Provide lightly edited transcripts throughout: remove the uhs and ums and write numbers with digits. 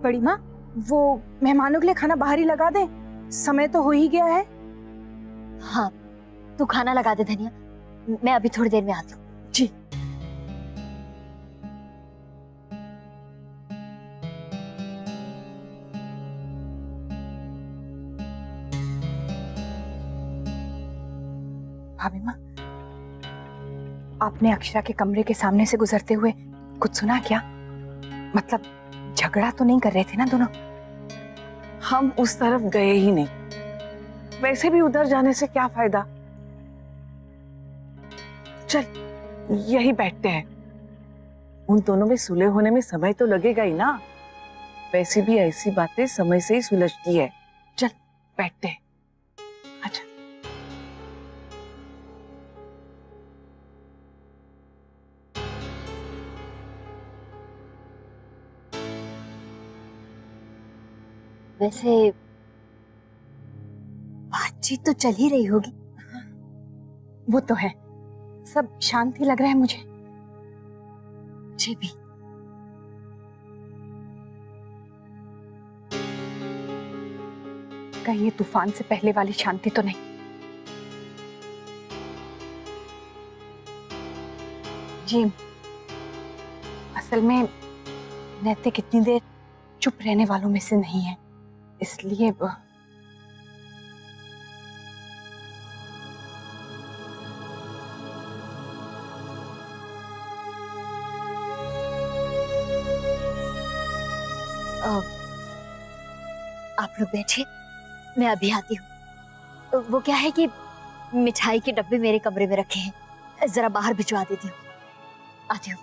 बड़ी माँ, वो मेहमानों के लिए खाना बाहर ही लगा दे, समय तो हो ही गया है। हाँ, तू खाना लगा दे धनिया, मैं अभी थोड़ी देर में आती हूँ। जी। भाभी माँ, आपने अक्षरा के कमरे के सामने से गुजरते हुए कुछ सुना क्या? मतलब झगड़ा तो नहीं कर रहे थे ना दोनों? हम उस तरफ गए ही नहीं, वैसे भी उधर जाने से क्या फायदा। चल यही बैठते हैं, उन दोनों में सुलह होने में समय तो लगेगा ही ना। वैसे भी ऐसी बातें समय से ही सुलझती है। चल बैठते हैं। अच्छा। वैसे बातचीत तो चल ही रही होगी। वो तो है, सब शांति लग रहा है मुझे। जी भी। कहीं ये तूफान से पहले वाली शांति तो नहीं? जी, असल में नैतिक इतनी देर चुप रहने वालों में से नहीं है, इसलिए आप लोग बैठिए, मैं अभी आती हूँ। वो क्या है कि मिठाई के डब्बे मेरे कमरे में रखे हैं, जरा बाहर भिजवा देती हूँ। आती हूँ।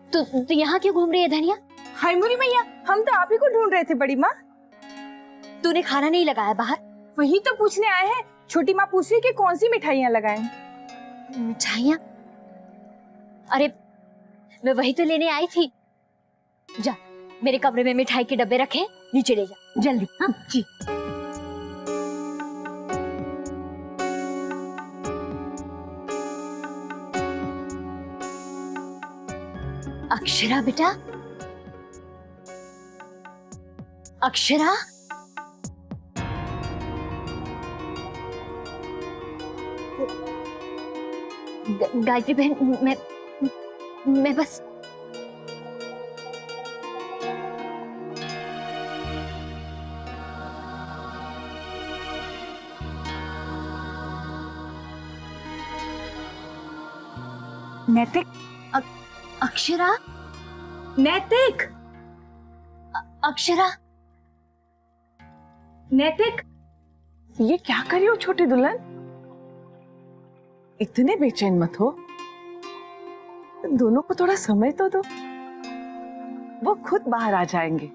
तो यहाँ क्यों घूम रही है धनिया? हाय मोरी मैया, हम तो आप ही को ढूंढ रहे थे बड़ी माँ। तूने खाना नहीं लगाया बाहर? वही तो पूछने आए हैं। छोटी माँ पूछ रही कि कौन सी मिठाइयाँ लगाएं। मिठाइयाँ? अरे मैं वही तो लेने आई थी। जा, मेरे कमरे में मिठाई के डब्बे रखे, नीचे ले जा जल्दी। हाँ जी। अक्षरा बेटा, अक्षरा, गायत्री बहन, मैं बस नैतिक, अक्षरा, नैतिक, अक्षरा, नैतिक। ये क्या कर रही हो छोटी दुल्हन? इतने बेचैन मत हो, दोनों को थोड़ा समय तो दो, वो खुद बाहर आ जाएंगे।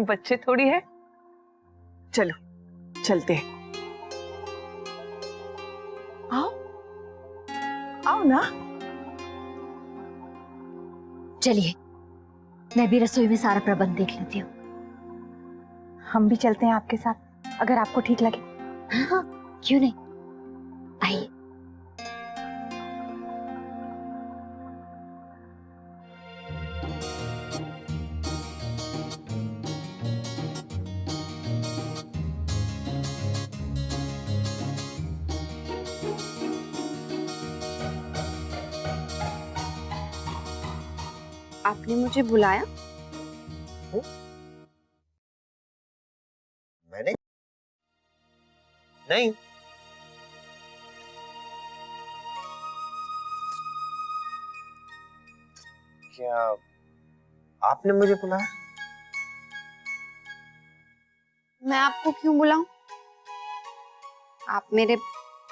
बच्चे थोड़ी है। चलो चलते हैं। आओ आओ ना। चलिए, मैं भी रसोई में सारा प्रबंध देख लेती हूँ। हम भी चलते हैं आपके साथ, अगर आपको ठीक लगे। हाँ, क्यों नहीं, आइए। आपने मुझे बुलाया? मैंने नहीं। क्या आपने मुझे बुलाया? मैं आपको क्यों बुलाऊं? आप मेरे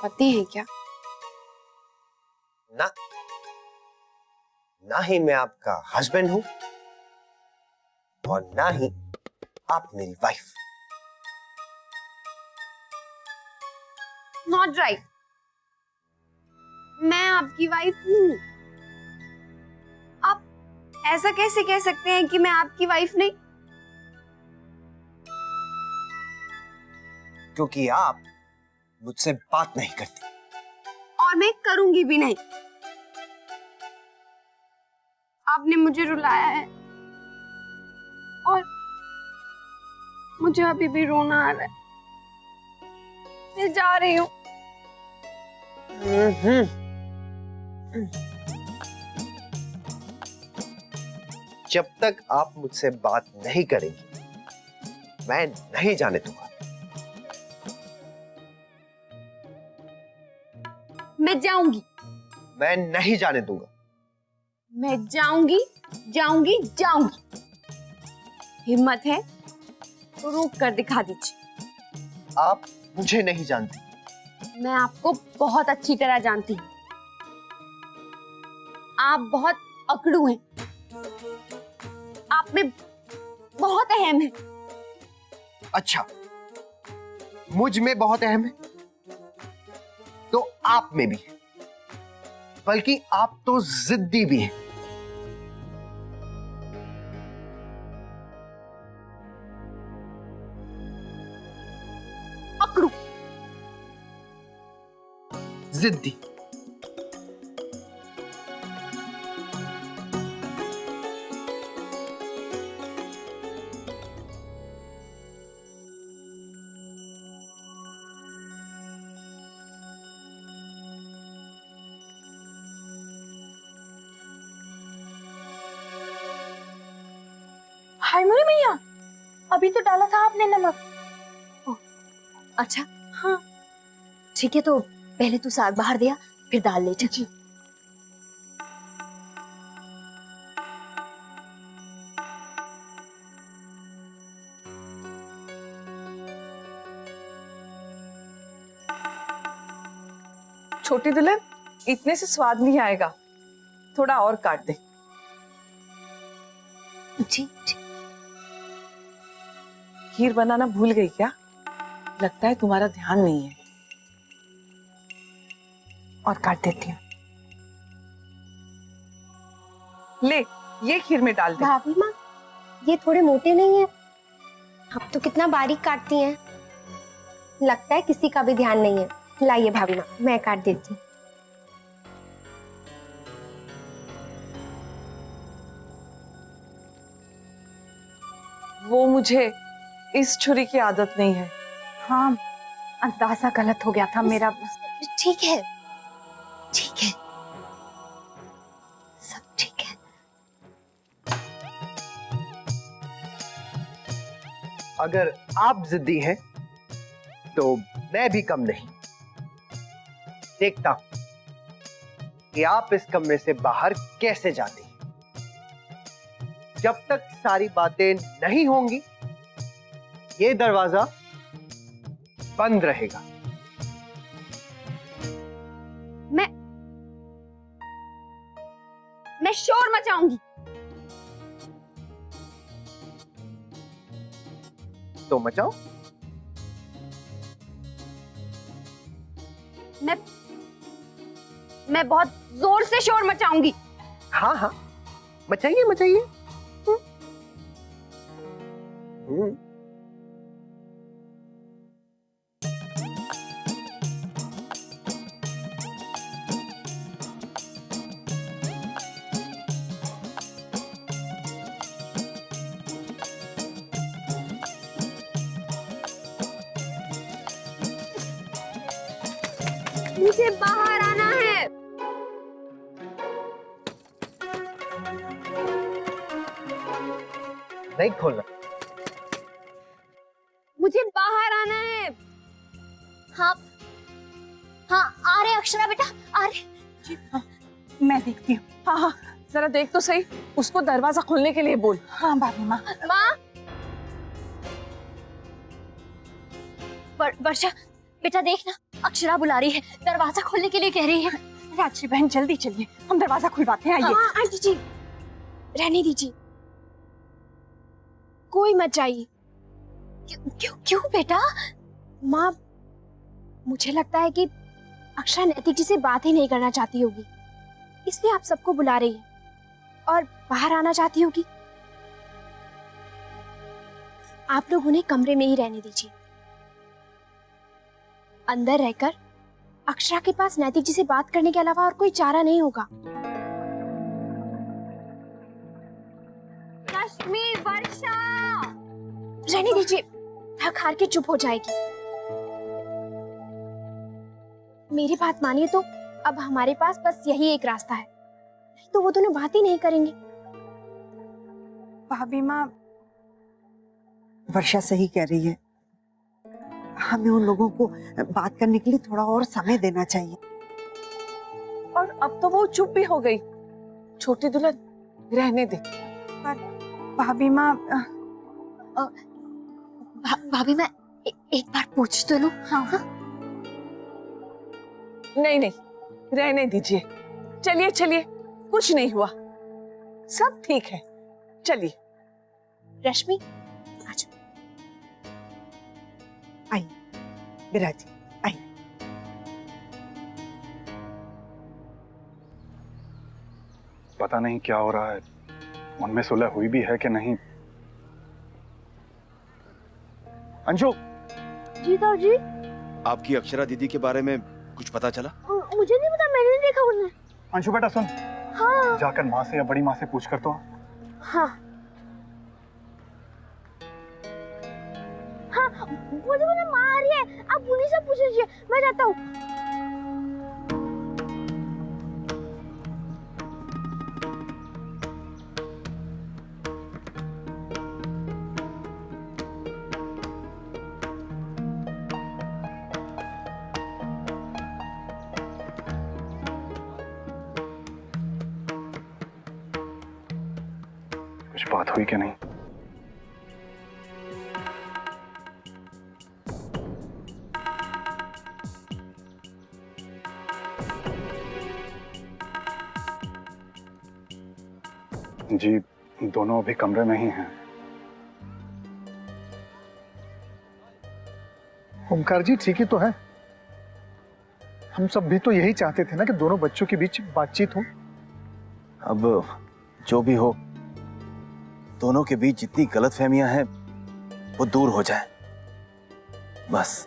पति हैं क्या? ना, ना ही मैं आपका हस्बैंड हूं और ना ही आप मेरी वाइफ। Not right. मैं आपकी वाइफ हूँ। आप ऐसा कैसे कह सकते हैं कि मैं आपकी वाइफ नहीं? क्योंकि आप मुझसे बात नहीं करती। और मैं करूंगी भी नहीं। आपने मुझे रुलाया है और मुझे अभी भी रोना आ रहा है। मैं जा रही हूँ। जब तक आप मुझसे बात नहीं करेंगी, मैं नहीं जाने दूंगा। मैं जाऊंगी। मैं नहीं जाने दूंगा। मैं जाऊंगी, जाऊंगी, जाऊंगी। हिम्मत है तो रोक कर दिखा दीजिए। आप मुझे नहीं जानती। मैं आपको बहुत अच्छी तरह जानती हूँ। आप बहुत अकड़ू हैं। आप में बहुत अहम है। अच्छा, मुझ में बहुत अहम है तो आप में भी है, बल्कि आप तो जिद्दी भी हैं। अकड़ू। जिद्दी। हाय मोरी मैया, अभी तो डाला था आपने नमक। अच्छा हाँ ठीक है, तो पहले तू साग बाहर दिया फिर दाल ले जा। छोटी दुल्हन, इतने से स्वाद नहीं आएगा, थोड़ा और काट दे। ठीक ठीक। खीर बनाना भूल गई क्या? लगता है तुम्हारा ध्यान नहीं है। और काट देती हूँ। ले, ये खीर में डाल दे। भाभी माँ, ये थोड़े मोटे नहीं है? आप तो कितना बारीक काटती हैं। लगता है किसी का भी ध्यान नहीं है। लाइए भाभी माँ, मैं काट देती हूँ। वो मुझे इस छुरी की आदत नहीं है। हाँ, अंदाजा गलत हो गया था मेरा। ठीक है ठीक है, सब ठीक है। अगर आप जिद्दी हैं तो मैं भी कम नहीं। देखता हूं कि आप इस कमरे से बाहर कैसे जाती हैं। जब तक सारी बातें नहीं होंगी, ये दरवाजा बंद रहेगा। मैं शोर मचाऊंगी। तो मचाओ। मैं बहुत जोर से शोर मचाऊंगी। हाँ हाँ, मचाइए मचाइए। मुझे बाहर आना है। नहीं खोलना। मुझे बाहर आना है। हाँ हाँ, आ रहे अक्षरा बेटा, आ रहे। मैं देखती हूँ। हाँ हाँ, जरा देख तो सही, उसको दरवाजा खोलने के लिए बोल। हाँ भाभी माँ। माँ, वर्षा बेटा देखना, अक्षरा बुला रही है, दरवाजा खोलने के लिए कह रही है। राजश्री बहन जल्दी चलिए, हम दरवाजा खुलवाते हैं। आइए। हाँ आंटी जी, रहने दीजिए, कोई मत जाइए। क्यों क्यों क्यों बेटा? माँ, मुझे लगता है कि अक्षरा नैतिक जी से बात ही नहीं करना चाहती होगी, इसलिए आप सबको बुला रही है और बाहर आना चाहती होगी। आप लोग उन्हें कमरे में ही रहने दीजिए। अंदर रहकर अक्षरा के पास नैतिक जी से बात करने के अलावा और कोई चारा नहीं होगा। रश्मि, वर्षा, रहने दीजिए, थक हार के चुप हो जाएगी। मेरी बात मानिए तो अब हमारे पास बस यही एक रास्ता है, नहीं तो वो दोनों बात ही नहीं करेंगे। भाभी माँ, वर्षा सही कह रही है, हमें उन लोगों को बात करने के लिए थोड़ा और समय देना चाहिए। और अब तो वो चुप भी हो गई। छोटी दुल्हन, रहने दे। भाभी माँ, भाभी मैं एक बार पूछ तो लूं? हाँ। नहीं नहीं, रहने दीजिए। चलिए चलिए, कुछ नहीं हुआ, सब ठीक है। चलिए। रश्मि, आज आइए विराजी, आइए। पता नहीं क्या हो रहा है, उनमें सुलह हुई भी है कि नहीं। अंशु, जी तो जी, आपकी अक्षरा दीदी के बारे में कुछ पता चला? मुझे नहीं पता, मैंने नहीं देखा उन्हें। अंशु बेटा सुन, हाँ जाकर माँ से या बड़ी माँ से पूछ कर तो। हाँ हाँ, मुझे बोला माँ आ रही है, आप उन्हीं से पूछ लीजिए, मैं जाता हूँ। कुछ बात हुई कि नहीं? जी, दोनों अभी कमरे में ही हैं। ओमकार जी ठीक ही तो है, हम सब भी तो यही चाहते थे ना कि दोनों बच्चों के बीच बातचीत हो। अब जो भी हो, दोनों के बीच जितनी गलतफहमियां हैं वो दूर हो जाए, बस।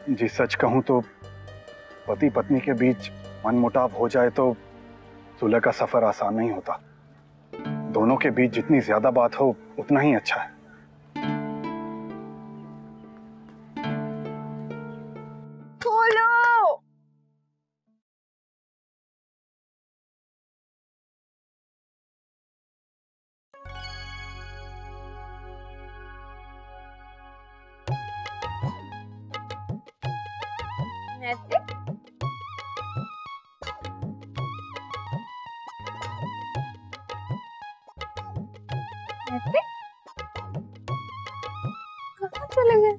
जी सच कहूं तो पति पत्नी के बीच मनमुटाव हो जाए तो सुलह का सफर आसान नहीं होता। दोनों के बीच जितनी ज्यादा बात हो उतना ही अच्छा है। खोलो। नैतिक, नैतिक, कहाँ चले गए?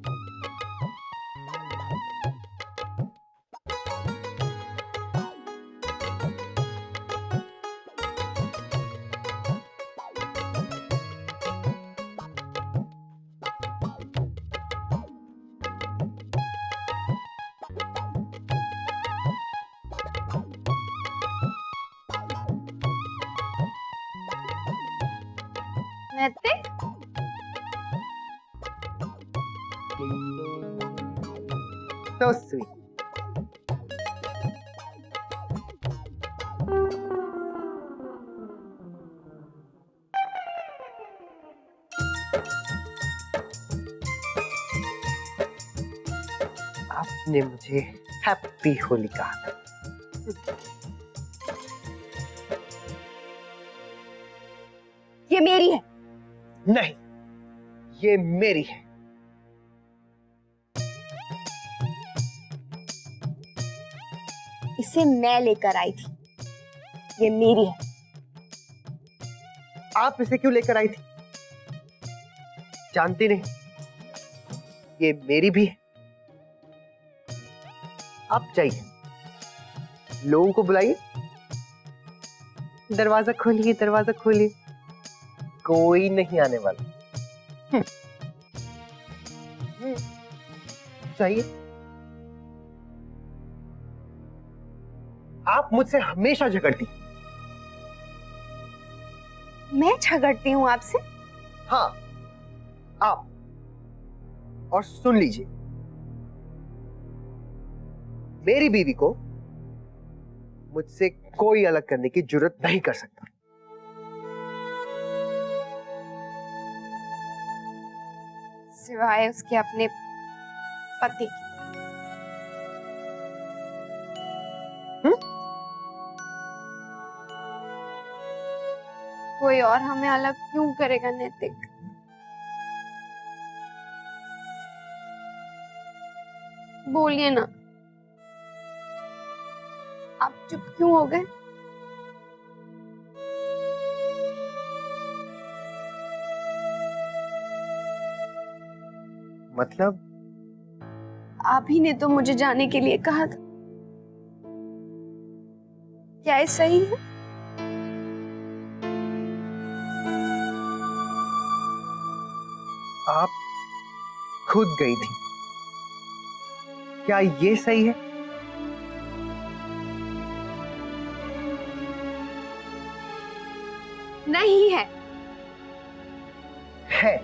नैतिक, So sweet. आपने मुझे हैप्पी होली कहा था। ये मेरी है। नहीं, ये मेरी है। इसे मैं लेकर आई थी, ये मेरी है। आप इसे क्यों लेकर आई थी? जानती नहीं ये मेरी भी है। आप जाइए, लोगों को बुलाइए, दरवाजा खोलिए, दरवाजा खोलिए, कोई नहीं आने वाला। जाइए। आप मुझसे हमेशा झगड़ती। मैं झगड़ती हूँ आपसे? हाँ, आप। और सुन लीजिए, मेरी बीवी को मुझसे कोई अलग करने की जरूरत नहीं कर सकता। सिवाय उसके अपने पति की। कोई और हमें अलग क्यों करेगा नैतिक? बोलिए ना, आप चुप क्यों हो गए? मतलब? आप ही ने तो मुझे जाने के लिए कहा था। क्या ये सही है? आप खुद गई थी, क्या ये सही है? नहीं है। है।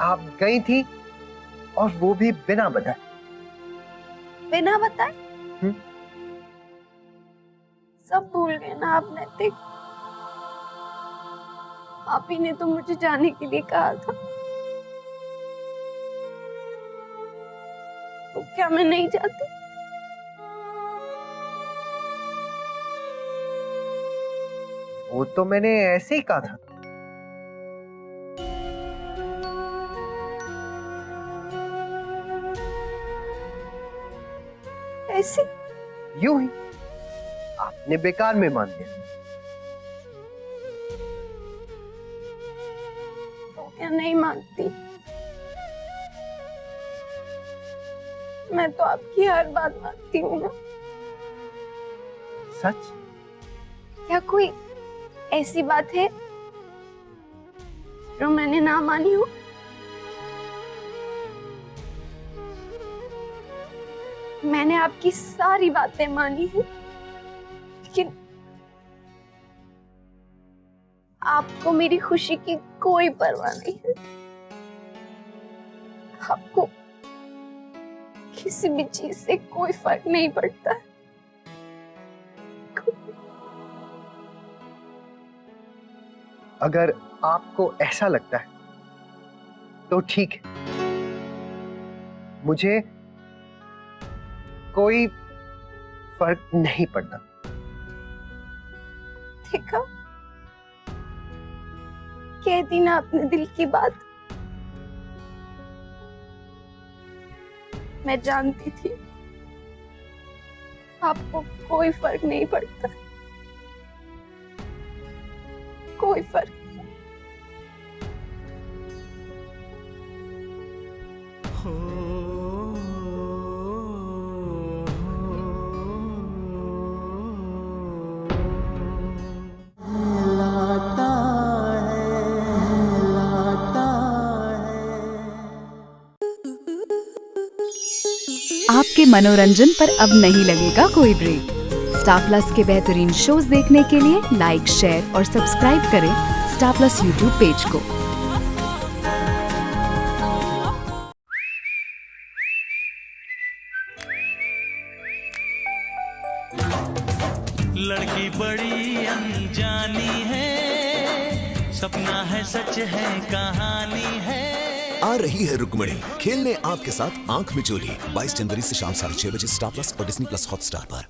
आप गई थी और वो भी बिना बताए। बिना बताए? सब भूल गए ना आप नैतिक? आप ही ने तो मुझे जाने के लिए कहा था। तो क्या मैं नहीं जाती? वो तो मैंने ऐसे ही कहा था। ऐसे? यूं ही आपने बेकार में मान लिया। तो क्या नहीं मानती? मैं तो आपकी हर बात मानती हूँ ना। सच? क्या कोई ऐसी बात है जो मैंने ना मानी हो? मैंने आपकी सारी बातें मानी हैं, लेकिन आपको मेरी खुशी की कोई परवाह नहीं है। आपको किसी भी चीज से कोई फर्क नहीं पड़ता। अगर आपको ऐसा लगता है तो ठीक है, मुझे कोई फर्क नहीं पड़ता। देखा, कह दी ना अपने दिल की बात। मैं जानती थी आपको कोई फर्क नहीं पड़ता, कोई फर्क। आपके मनोरंजन पर अब नहीं लगेगा कोई ब्रेक। स्टार प्लस के बेहतरीन शोज देखने के लिए लाइक, शेयर और सब्सक्राइब करें स्टार प्लस यूट्यूब पेज को। लड़की बड़ी अनजानी है, सपना है सच है कहानी है। आ रही है रुक्मणी खेलने आपके साथ आंख मिचोली 22 जनवरी से शाम 6:30 बजे स्टार प्लस और डिज्नी प्लस हॉटस्टार पर।